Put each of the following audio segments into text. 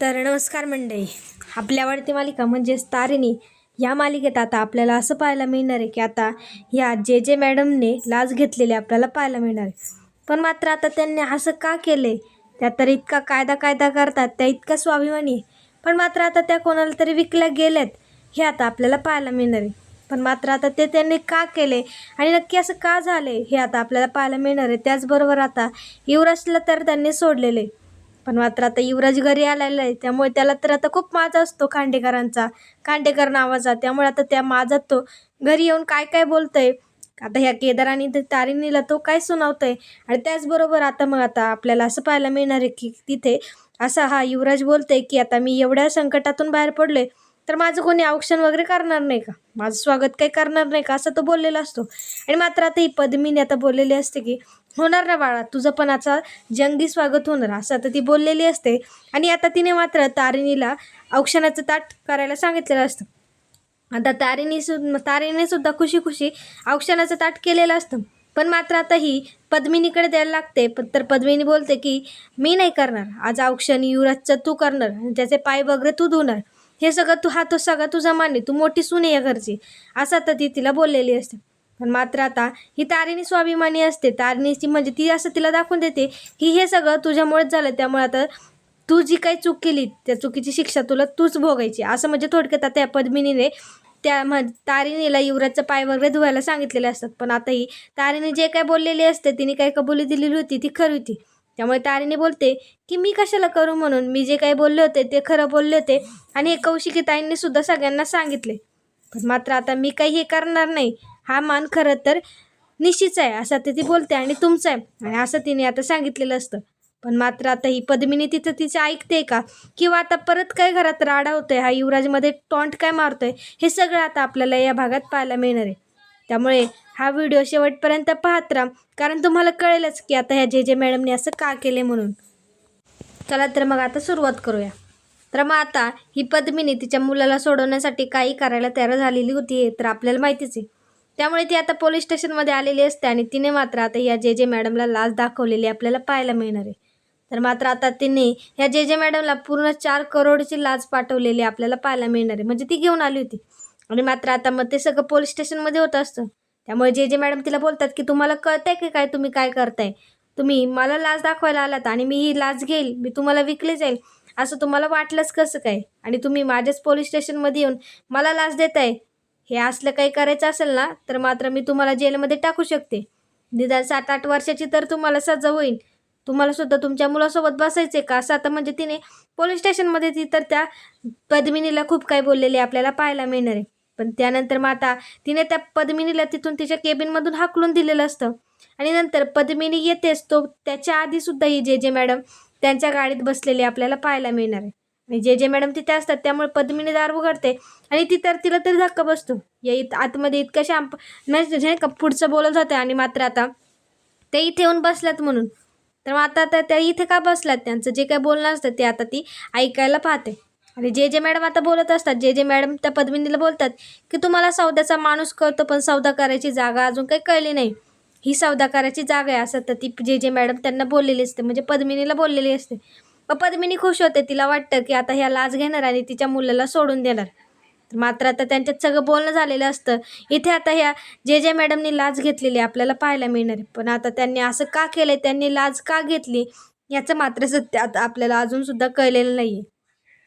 तर नमस्कार मंडळी, आपल्या आवडती मालिका म्हणजेच तारिणी या मालिकेत आता आपल्याला असं पाहायला मिळणार आहे की आता ह्या जे मॅडमने लाच घेतलेली आपल्याला पाहायला मिळणार आहे. पण मात्र आता त्यांनी असं का केले? त्या तर इतका कायदा करतात, त्या इतका स्वाभिमानी, पण मात्र आता त्या कोणाला तरी विकल्या गेल्यात हे आता आपल्याला पाहायला मिळणार आहे. पण मात्र आता ते त्यांनी का केले आणि नक्की असं का झाले हे आता आपल्याला पाहायला मिळणार आहे. त्याचबरोबर आता युवराजला तर त्यांनी सोडलेले, पण मात्र आता युवराज घरी आलेला आहे, त्यामुळे त्याला तर आता खूप माज असतो खांडेकरांचा, खांडेकर नावाचा. त्यामुळे आता त्या माजात तो घरी येऊन काय काय बोलतोय, आता ह्या केदार आणि तारिणीला तो काय सुनावतोय. आणि त्याचबरोबर आता मग आता आपल्याला असं पाहायला मिळणार आहे की तिथे असा हा युवराज बोलतोय की आता मी एवढ्या संकटातून बाहेर पडलोय तर माझं कोणी औक्षण वगैरे करणार नाही का, माझं स्वागत काही करणार नाही का, असं तो बोललेला असतो. आणि मात्र आता ही पद्मिनी आता बोललेली असते की होणार ना बाळा, तुझं पण आता जंगी स्वागत होणार, असं आता ती बोललेली असते. आणि आता तिने मात्र तारिणीला औक्षणाचं ताट करायला सांगितलेलं असतं. आता तारिणीने सुद्धा खुशी औक्षणाचं ताट केलेलं असतं. पण मात्र आता ही पद्मिनीकडे द्यायला लागते. तर पद्मिनी बोलते की मी नाही करणार, आज औक्षण युवराजचं तू करणार आणि त्याचे पाय वगैरे तू धुणार, हे सगळं तो सगळं तुझा मान्य, तू मोठी सून आहे या घरची, असं आता ती तिला बोललेली असते. पण मात्र आता ही तारिणी स्वाभिमानी असते. तारिणीची म्हणजे ती असं तिला दाखवून देते की हे सगळं तुझ्यामुळेच झालं, त्यामुळे आता तू जी काही चूक केली त्या चुकीची शिक्षा तुला तूच भोगायची, असं म्हणजे थोडक्यात आता या पद्मिनीने त्या तारिणीला युवराजचं पाय वगैरे धुवायला सांगितलेले असतात. पण आता ही तारिणी जे काय बोललेली असते, तिने काही कबुली दिलेली होती ती खरी होती. त्यामुळे तारिणी बोलते की मी कशाला करू, म्हणून मी जे काही बोलले होते ते खरं बोलले होते आणि हे कौशिकी ताईंनी सुद्धा सगळ्यांना सांगितले. पण मात्र आता मी काही हे करणार नाही, हा मान खरं तर निश्चितच आहे असं ती बोलते आणि तुमचं आहे, आणि असं तिने आता सांगितलेलं असतं. पण मात्र आता ही पद्मिनी तिचं ऐकते का, किंवा आता परत काय घरात राडा होतोय, हा युवराजमध्ये टॉन्ट काय मारतोय, हे सगळं आता आपल्याला या भागात पाहायला मिळणार आहे. त्यामुळे हा व्हिडिओ शेवटपर्यंत पाहत राहा, कारण तुम्हाला कळेलच की आता ह्या जे मॅडमने असं का केले म्हणून. चला तर मग आता सुरुवात करूया. तर मग आता ही पद्मिनी तिच्या मुलाला सोडवण्यासाठी काही करायला तयार झालेली होती हे तर आपल्याला माहितीच आहे. त्यामुळे ती आता पोलीस स्टेशनमध्ये आलेली असते आणि तिने मात्र आता या जे मॅडमला लाच दाखवलेली आपल्याला पाहायला मिळणार आहे. तर मात्र आता तिने ह्या जे मॅडमला पूर्ण 4 करोडची लाच पाठवलेली आपल्याला पाहायला मिळणार आहे, म्हणजे ती घेऊन आली होती. आणि मात्र आता मग ते सगळं पोलीस स्टेशनमध्ये होत असतं. त्यामुळे जे मॅडम तिला बोलतात की तुम्हाला कळतंय की काय, तुम्ही काय करताय, तुम्ही मला लाच दाखवायला आलात आणि मी ही लाच घेईल, मी तुम्हाला विकली जाईल असं तुम्हाला वाटलंच कसं काय, आणि तुम्ही माझ्याच पोलीस स्टेशनमध्ये येऊन मला लाच देताय, हे असलं काही करायचं असेल ना तर मात्र मी तुम्हाला जेलमध्ये टाकू शकते. निदान 7-8 वर्षाची तर तुम्हाला सजा होईल. तुम्हाला सुद्धा तुमच्या मुलासोबत बसायचे का, असं आता म्हणजे तिने पोलीस स्टेशनमध्ये ती तर त्या पद्मिनीला खूप काही बोललेले आपल्याला पाहायला मिळणार आहे. पण त्यानंतर मग आता तिने त्या पद्मिनीला तिथून तिच्या केबिनमधून हाकलून दिलेलं असतं. आणि नंतर पद्मिनी येतेच, तो त्याच्या आधीसुद्धा ही जे मॅडम त्यांच्या गाडीत बसलेली आपल्याला पाहायला मिळणार आहे. आणि जे मॅडम तिथे असतात त्यामुळे पद्मिनी दार उघडते आणि तिला तरी धक्का बसतो. आतमध्ये इतक्याशा म्हणजे का पुढचं बोलत होते आणि मात्र आता ते इथे येऊन बसल्यात म्हणून. तर मग आता त्या इथे का बसल्यात, त्यांचं जे काय बोलणं असतं ते आता ती ऐकायला पाहते. आणि जे मॅडम आता बोलत असतात, जे मॅडम त्या पद्मिनीला बोलतात की तुम्हाला सौद्याचा माणूस कळतो पण सौदा करायची जागा अजून काही कळली नाही, ही सौदा करायची जागा आहे, असं तर ती जे मॅडम त्यांना बोललेली असते, म्हणजे पद्मिनीला बोललेली असते. मग पद्मिनी खुश होते, तिला वाटतं की आता ह्या लाच घेणार आणि तिच्या मुलाला सोडून देणार. मात्र आता त्यांच्यात सगळं बोलणं झालेलं असतं. इथे आता ह्या जे मॅडमनी लाच घेतलेली आपल्याला पाहायला मिळणार आहे. पण आता त्यांनी असं का केलं, त्यांनी लाच का घेतली, याचं मात्र सत्य आता आपल्याला अजूनसुद्धा कळलेलं नाही आहे.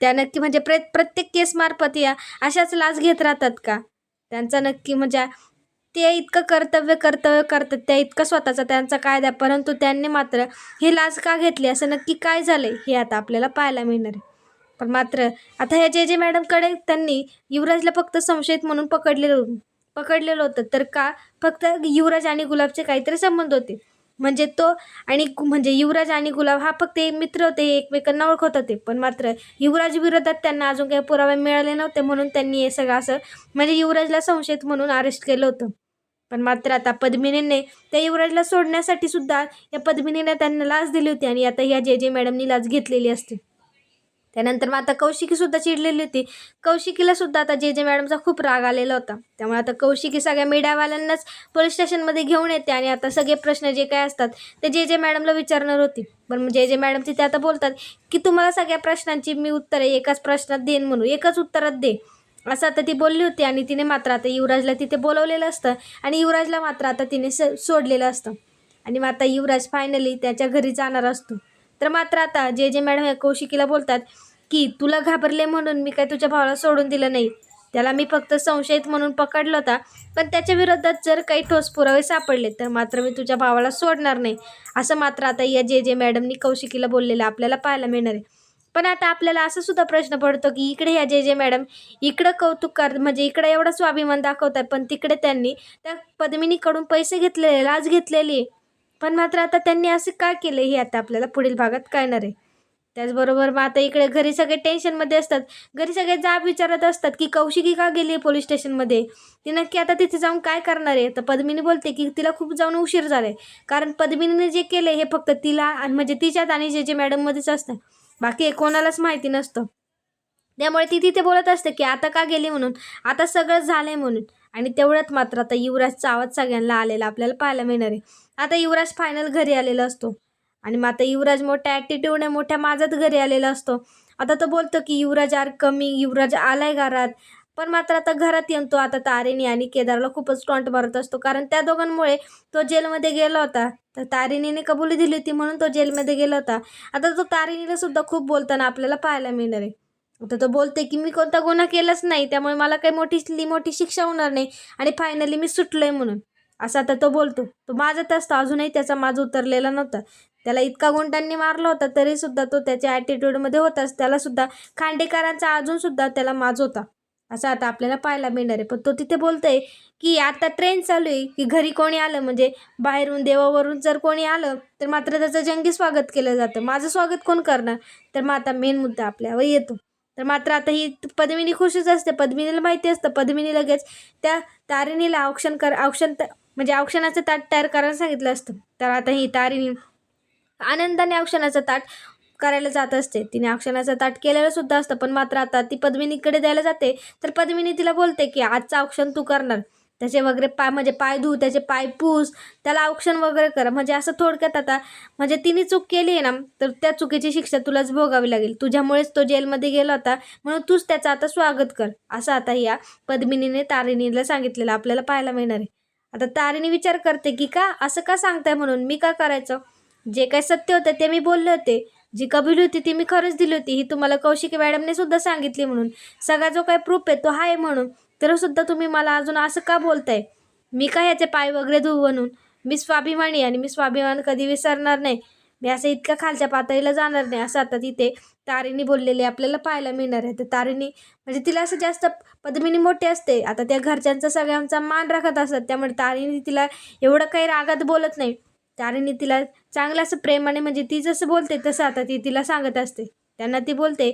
त्या नक्की म्हणजे प्रत्येक केसमार्फत या अशाच लाच घेत राहतात का, त्यांचा नक्की म्हणजे ते इतकं कर्तव्य करतात, त्या इतकं स्वतःचा त्यांचा कायदा, परंतु त्यांनी मात्र ही लाच का घेतली, असं नक्की काय झालं हे आता आपल्याला पाहायला मिळणार आहे. पण मात्र आता ह्या जे मॅडमकडे त्यांनी युवराजला फक्त संशयित म्हणून पकडलेलं होतं. तर का, फक्त युवराज आणि गुलाबचे काहीतरी संबंध होते, म्हणजे तो आणि म्हणजे युवराज आणि गुलाब हा फक्त एक मित्र होते, एकमेकांना ओळखत होते. पण मात्र युवराज विरोधात त्यांना अजून काही पुरावे मिळाले नव्हते, म्हणून त्यांनी हे सगळं असं म्हणजे युवराजला संशयित म्हणून अरेस्ट केलं होतं. पण मात्र आता पद्मिनीने त्या युवराजला सोडण्यासाठी सुद्धा या पद्मिनीने त्यांना लाच दिली होती आणि आता ह्या जे मॅडमनी लाच घेतलेली असते. त्यानंतर मग आता कौशिकीसुद्धा चिडलेली होती. कौशिकीलासुद्धा आता जे जे मॅडमचा खूप राग आलेला होता. त्यामुळे आता कौशिकी सगळ्या मीडियावाल्यांनाच पोलीस स्टेशनमध्ये घेऊन येते आणि आता सगळे प्रश्न जे काय असतात ते जे जे मॅडमला विचारणार होती. पण जे जे मॅडम तिथे आता बोलतात की तुम्हाला सगळ्या प्रश्नांची मी उत्तरे एकाच प्रश्नात देईन म्हणून, एकाच उत्तरात दे, असं आता ती बोलली होती. आणि तिने मात्र आता युवराजला तिथे बोलवलेलं असतं आणि युवराजला मात्र आता तिने सोडलेलं असतं. आणि मग आता युवराज फायनली त्याच्या घरी जाणार असतो. तर मात्र आता जे जे मॅडम या कौशिकीला बोलतात की तुला घाबरले म्हणून मी काय तुझ्या भावाला सोडून दिलं नाही, त्याला मी फक्त संशयित म्हणून पकडलं होता, पण त्याच्या विरोधात जर काही ठोस पुरावे सापडले तर मात्र मी तुझ्या भावाला सोडणार नाही, असं मात्र आता या जे जे मॅडमनी कौशिकीला बोललेलं आपल्याला पाहायला मिळणार आहे. पण आता आपल्याला असं सुद्धा प्रश्न पडतो की इकडे ह्या जे जे मॅडम इकडं कौतुक म्हणजे इकडे एवढा स्वाभिमान दाखवतात, पण तिकडे त्यांनी त्या पद्मिनीकडून पैसे घेतलेले, लाच घेतलेली, पण मात्र आता त्यांनी असं का केलं हे आता आपल्याला पुढील भागात कळणार आहे. त्याचबरोबर मग आता इकडे घरी सगळे टेन्शनमध्ये असतात. घरी सगळे जाब विचारत असतात की कौशिकी का गेली पोलीस स्टेशनमध्ये, ती नक्की आता तिथे जाऊन काय करणार आहे. तर पद्मिनी बोलते की तिला खूप जाऊन उशीर झाला आहे, कारण पद्मिनीने जे केलं हे फक्त तिला म्हणजे तिच्यात आणि जे जे मॅडममध्येच असतं, बाकी कोणालाच माहिती नसतं. त्यामुळे ती तिथे बोलत असते की आता का गेली म्हणून, आता सगळं झालंय म्हणून. आणि तेवढ्यात मात्र आता युवराजचा आवाज सगळ्यांना आलेला आपल्याला पाहायला मिळणार आहे. आता युवराज फायनल घरी आलेला असतो आणि मग आता युवराज मोठ्या ॲटिट्यूडने मोठ्या माझ्यात घरी आलेला असतो. आता तो बोलतो की युवराज आर कमी, युवराज आलाय घरात. पण मात्र आता घरात येऊन तो आता तारिणी आणि केदारला खूपच टॉन्ट मारत असतो, कारण त्या दोघांमुळे तो जेलमध्ये गेला होता. तर तारिणीने कबुली दिली होती म्हणून तो जेलमध्ये गेला होता. आता तो तारिणीला सुद्धा खूप बोलताना आपल्याला पाहायला मिळणार आहे. आता तो बोलते की मी कोणता गुन्हा केलाच नाही, त्यामुळे मला काही मोठी शिक्षा होणार नाही आणि फायनली मी सुटलोय म्हणून, असं आता तो बोलतो. तो माझ्यात असतो, अजूनही त्याचा माज उतरलेला नव्हता. त्याला इतका गुंडांनी मारला होता तरीसुद्धा तो त्याच्या ॲटिट्यूडमध्ये होताच. त्यालासुद्धा खांडेकरांचा अजूनसुद्धा त्याला माज होता, असं आता आपल्याला पाहायला मिळणार आहे. पण तो तिथे बोलतोय की आता ट्रेन चालू आहे की घरी कोणी आलं म्हणजे बाहेरून देवावरून जर कोणी आलं तर मात्र त्याचं जंगी स्वागत केलं जातं. माझं स्वागत कोण करणार. तर मग आता मेन मुद्दा आपल्यावर येतो. तर मात्र आता ही पद्मिनी खुशच असते. पद्मिनीला माहिती असतं. पद्मिनी लगेच त्या तारिणीला म्हणजे औक्षणाचं ताट तयार करायला सांगितलं असतं. तर आता ही तारिणी आनंदाने औक्षणाचं ताट करायला जात असते. तिने औक्षणाचं ताट केलेलं सुद्धा असतं, पण मात्र आता ती पद्मिनीकडे द्यायला जाते. तर पद्मिनी तिला बोलते की आजचं औक्षण तू करणार, त्याचे वगैरे म्हणजे पाय धू, त्याचे पाय पूस, त्याला औक्षण वगैरे कर. म्हणजे असं थोडक्यात आता म्हणजे तिने चूक केली आहे ना, तर त्या चुकीची शिक्षा तुलाच भोगावी लागेल. तुझ्यामुळेच तो जेलमध्ये गेला होता, म्हणून तूच त्याचं आता स्वागत कर, असं आता या पद्मिनीने तारिणीला सांगितलेलं आपल्याला पाहायला मिळणार आहे. आता तारिणी विचार करते की का असं का सांगताय, म्हणून मी का करायचं, जे काही सत्य होतं ते मी बोलले होते, जी कबुली होती ती मी खरंच दिली होती, ही तुम्हाला कौशिकी मॅडमने सुद्धा सांगितली म्हणून, सगळा जो काही प्रूफ आहे तो आहे म्हणून, तरीसुद्धा तुम्ही मला अजून असं का बोलताय. मी काय ह्याचे पाय वगैरे धुवू म्हणून, मी स्वाभिमानी आणि मी स्वाभिमान कधी विसरणार नाही, मी असं इतक्या खालच्या पातळीला जाणार नाही, असं आता तिथे तारिणी बोललेली आपल्याला पाहायला मिळणार आहे. तर तारिणी म्हणजे तिला असं जास्त पद्मिनी मोठी असते, आता त्या घरच्यांचा सगळ्यांचा मान राखत असतात, त्यामुळे तारिणी तिला एवढं काही रागात बोलत नाही. तारिणी तिला चांगलं असं प्रेमाने म्हणजे ती जसं बोलते तसं आता ती तिला सांगत असते. त्यांना ती बोलते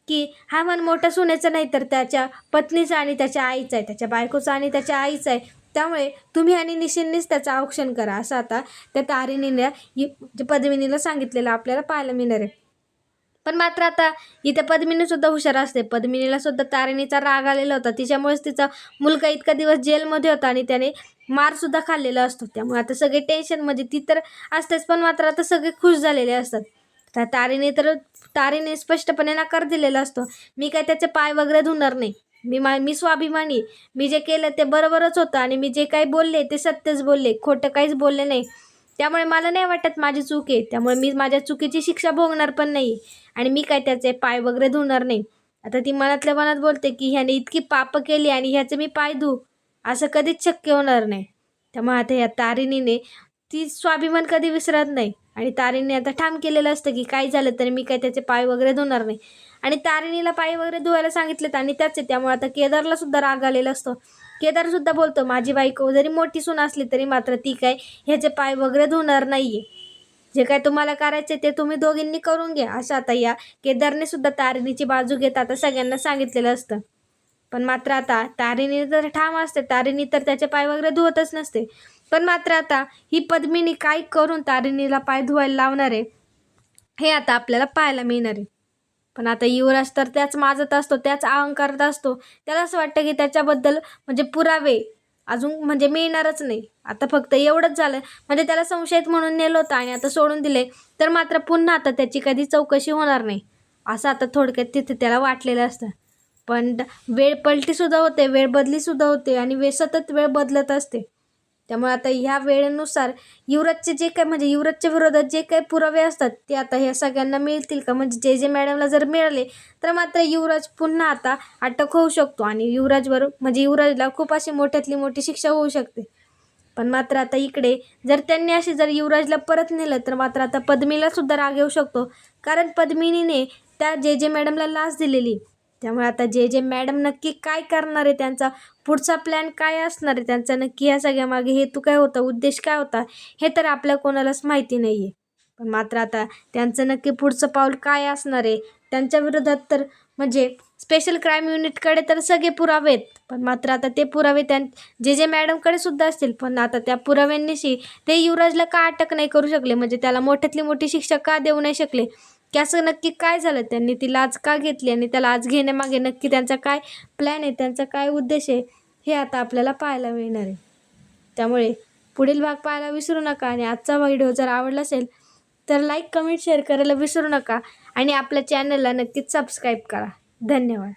की हा मान मोठा सुनेचा नाही तर त्याच्या पत्नीचा आणि त्याच्या आईचा आहे, त्याच्या बायकोचा आणि त्याच्या आईचा आहे, त्यामुळे तुम्ही आणि निशिंनीच त्याचं औक्षण करा, असं आता त्या तारिणीला पद्मिनीला सांगितलेलं आपल्याला पाहायला मिळणार आहे. पण मात्र आता इथे पद्मिनीसुद्धा हुशार असते. पद्मिनीला सुद्धा तारिणीचा राग आलेला होता, तिच्यामुळेच तिचा मुलगा इतका दिवस जेलमध्ये होता आणि त्याने मारसुद्धा खाल्लेला असतो. त्यामुळे आता सगळे टेन्शनमध्ये ती तर असतेच, पण मात्र आता सगळे खुश झालेले असतात. तर तारिणी स्पष्टपणे नकार दिलेला असतो, मी काय त्याचे पाय वगैरे धुणार नाही, मी स्वाभिमानी, मी जे केलं ते बरोबरच होतं आणि मी जे काही बोलले ते सत्यच बोलले, खोटं काहीच बोलले नाही. त्यामुळे मला नाही वाटत माझी चूक आहे, त्यामुळे मी माझ्या चुकीची शिक्षा भोगणार पण नाही आणि मी काय त्याचे पाय वगैरे धुणार नाही. आता ती मनातल्या मनात बोलते की ह्याने इतकी पापं केली आणि ह्याचे मी पाय धू, असं कधीच शक्य होणार नाही. त्यामुळे आता ह्या तारिणीने ती स्वाभिमान कधी विसरत नाही आणि तारिणीने आता ठाम केलेलं असतं की काही झालं तरी मी काय त्याचे पाय वगैरे धुणार नाही. आणि तारिणीला पाय वगैरे धुवायला सांगितलेत आणि त्याचे, त्यामुळे आता केदारला सुद्धा राग आलेला असतो. केदारसुद्धा बोलतो माझी बायको जरी मोठी सून असली तरी मात्र ती काय ह्याचे पाय वगैरे धुणार नाहीये, जे काय तुम्हाला करायचे ते तुम्ही दोघींनी करून घ्या, असं आता या केदारने सुद्धा तारिणीची बाजू घेत आता सगळ्यांना सांगितलेलं असतं. पण मात्र आता तारिणी तर ठाम असते, तारिणी तर त्याचे पाय वगैरे धुवतच नसते. पण मात्र आता ही पद्मिनी काय करून तारिणीला पाय धुवायला लावणार आहे हे आता आपल्याला पाहायला मिळणार आहे. पण आता युवराज तर त्याच माजत असतो, त्याच अहंकारात असतो. त्याला असं वाटतं की त्याच्याबद्दल म्हणजे पुरावे अजून म्हणजे मिळणारच नाही. आता फक्त एवढंच झालं म्हणजे त्याला संशयित म्हणून नेलं होतं आणि आता सोडून दिले, तर मात्र पुन्हा आता त्याची कधी चौकशी होणार नाही असं आता थोडक्यात तिथे त्याला वाटलेलं असतं. पण वेळ पलटीसुद्धा होते, वेळ बदलीसुद्धा होते आणि सतत वेळ बदलत असते. त्यामुळे आता ह्या वेळेनुसार युवराजचे जे काय म्हणजे युवराजच्या विरोधात जे काही पुरावे असतात ते आता ह्या सगळ्यांना मिळतील का? म्हणजे जे मॅडमला जर मिळाले तर मात्र युवराज पुन्हा आता अटक होऊ शकतो आणि युवराजवर म्हणजे युवराजला खूप अशी मोठ्यातली मोठी शिक्षा होऊ शकते. पण मात्र आता इकडे जर त्यांनी असे जर युवराजला परत नेलं तर मात्र आता पद्मीला सुद्धा राग येऊ शकतो, कारण पद्मिनीने त्या जे मॅडमला लाच दिलेली. त्यामुळे आता जे मॅडम नक्की काय करणार आहे, त्यांचा पुढचा प्लॅन काय असणार आहे, त्यांचा नक्की या सगळ्यामागे हेतू काय होता, उद्देश काय होता, हे तर आपल्या कोणालाच माहिती नाही आहे. पण मात्र आता त्यांचं नक्की पुढचं पाऊल काय असणार आहे, त्यांच्या विरोधात तर म्हणजे स्पेशल क्राईम युनिटकडे तर सगळे पुरावे आहेत. पण मात्र आता ते पुरावे जे मॅडमकडे सुद्धा असतील, पण आता त्या पुराव्यांनीशी ते युवराजला का अटक नाही करू शकले, म्हणजे त्याला मोठ्यातली मोठी शिक्षा का देऊ नाही शकले, की असं नक्की काय झालं, त्यांनी ती लाच का घेतली आणि त्या लाच घेण्यामागे नक्की त्यांचा काय प्लॅन आहे, त्यांचा काय उद्देश आहे, हे आता आपल्याला पाहायला मिळणार आहे. त्यामुळे पुढील भाग पाहायला विसरू नका आणि आजचा व्हिडिओ जर आवडला असेल तर लाईक, कमेंट, शेअर करायला विसरू नका आणि आपल्या चॅनलला नक्कीच सबस्क्राईब करा. धन्यवाद.